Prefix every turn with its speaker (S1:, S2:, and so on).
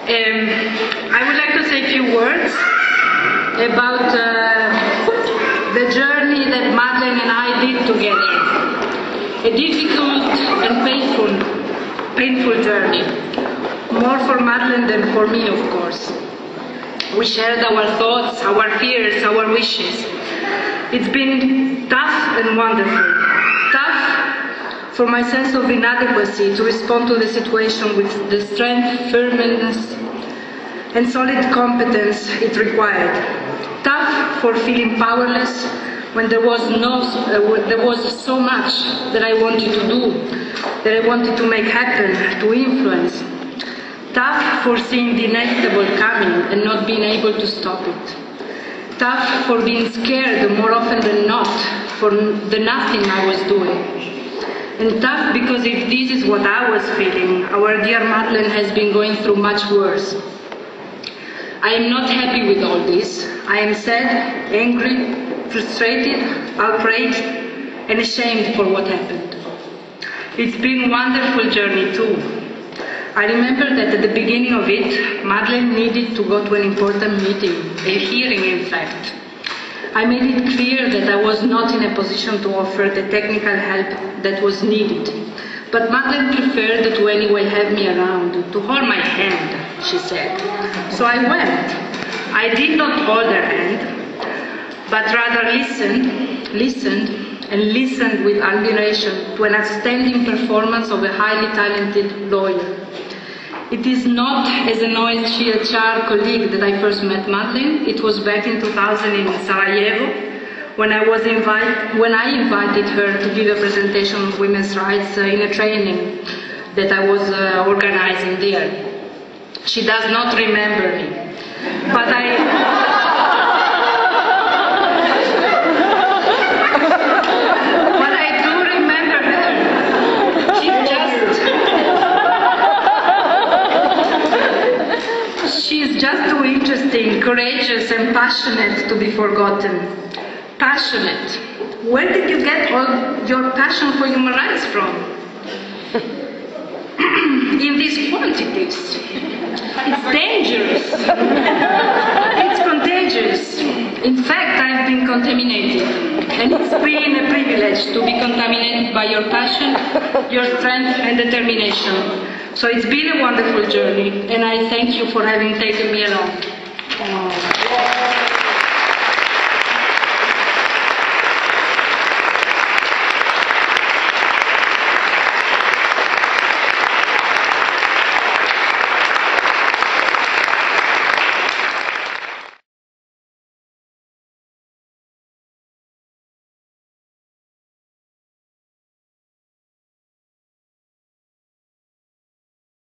S1: I would like to say a few words about the journey that Madeleine and I did together. A difficult and painful journey. More for Madeleine than for me, of course. We shared our thoughts, our fears, our wishes. It's been tough and wonderful. Tough for my sense of inadequacy to respond to the situation with the strength, firmness, and solid competence it required. Tough for feeling powerless when there was so much that I wanted to do, that I wanted to make happen, to influence. Tough for seeing the inevitable coming and not being able to stop it. Tough for being scared more often than not for the nothing I was doing. And tough because if this is what I was feeling, our dear Madeleine has been going through much worse. I am not happy with all this. I am sad, angry, frustrated, outraged, and ashamed for what happened. It's been a wonderful journey too. I remember that at the beginning of it, Madeleine needed to go to an important meeting, a hearing in fact. I made it clear that I was not in a position to offer the technical help that was needed. But Madeleine preferred to anyway have me around, to hold my hand, she said. So I went. I did not hold her hand, but rather listened with admiration to an outstanding performance of a highly talented lawyer. It is not as an OHCHR colleague that I first met Madeleine. It was back in 2000 in Sarajevo, when I invited her to give a presentation on women's rights in a training that I was organizing there. She does not remember me, but I do remember her. She's just too interesting, courageous, and passionate to be forgotten. Passionate. Where did you get all your passion for human rights from? In these quantities. It's dangerous. It's contagious. In fact, I've been contaminated. And it's been a privilege to be contaminated by your passion, your strength and determination. So it's been a wonderful journey, and I thank you for having taken me along.